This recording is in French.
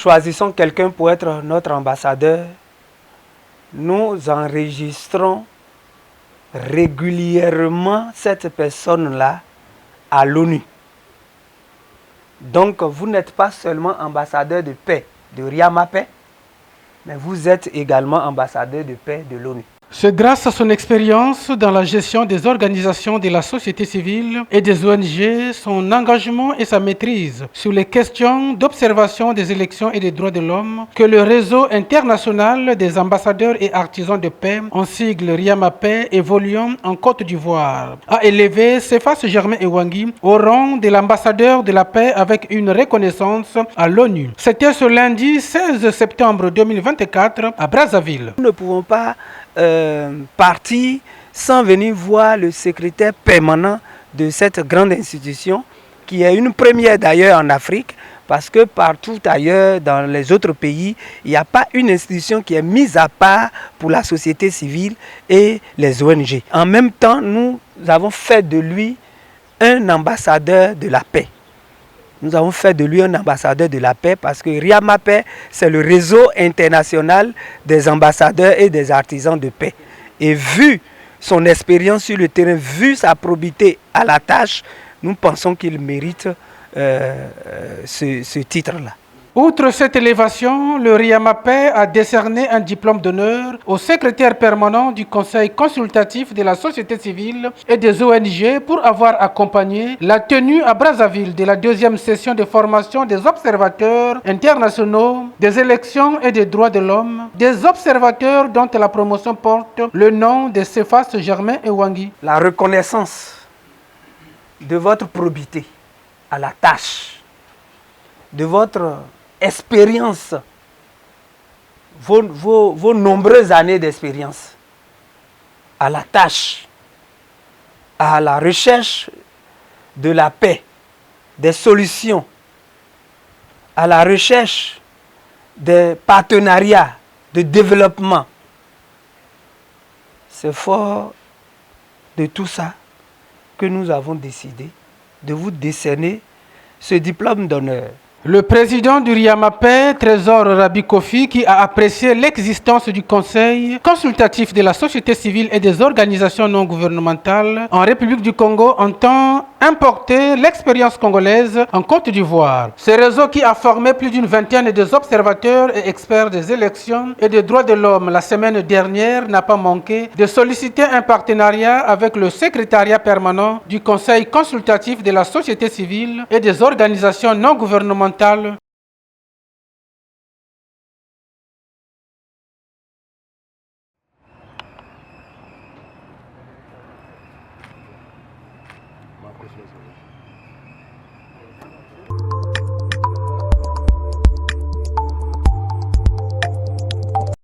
choisissons quelqu'un pour être notre ambassadeur, nous enregistrons régulièrement cette personne-là à l'ONU. Donc, vous n'êtes pas seulement ambassadeur de paix de Riamapé, mais vous êtes également ambassadeur de paix de l'ONU. C'est grâce à son expérience dans la gestion des organisations de la société civile et des ONG, son engagement et sa maîtrise sur les questions d'observation des élections et des droits de l'homme que le réseau international des ambassadeurs et artisans de paix, en sigle Riamapé, évoluant en Côte d'Ivoire, a élevé Cephas Germain Ewangui au rang de l'ambassadeur de la paix avec une reconnaissance à l'ONU. C'était ce lundi 16 septembre 2024 à Brazzaville. Nous ne pouvons pas partir sans venir voir le secrétaire permanent de cette grande institution, qui est une première d'ailleurs en Afrique, parce que partout ailleurs dans les autres pays, il n'y a pas une institution qui est mise à part pour la société civile et les ONG. En même temps, nous avons fait de lui un ambassadeur de la paix. Nous avons fait de lui un ambassadeur de la paix parce que Riamapé, c'est le réseau international des ambassadeurs et des artisans de paix. Et vu son expérience sur le terrain, vu sa probité à la tâche, nous pensons qu'il mérite ce titre-là. Outre cette élévation, le Riamapé a décerné un diplôme d'honneur au secrétaire permanent du Conseil consultatif de la société civile et des ONG pour avoir accompagné la tenue à Brazzaville de la deuxième session de formation des observateurs internationaux des élections et des droits de l'homme, des observateurs dont la promotion porte le nom de Cephas Germain Ewangui. La reconnaissance de votre probité à la tâche, de votre expérience, vos nombreuses années d'expérience à la tâche, à la recherche de la paix, des solutions, à la recherche des partenariats de développement. C'est fort de tout ça que nous avons décidé de vous décerner ce diplôme d'honneur. Le président du Riamapé, Trésor Rabi Kofi, qui a apprécié l'existence du Conseil consultatif de la société civile et des organisations non gouvernementales en République du Congo, entend importer l'expérience congolaise en Côte d'Ivoire. Ce réseau qui a formé plus d'une vingtaine des observateurs et experts des élections et des droits de l'homme la semaine dernière n'a pas manqué de solliciter un partenariat avec le secrétariat permanent du Conseil consultatif de la société civile et des organisations non gouvernementales.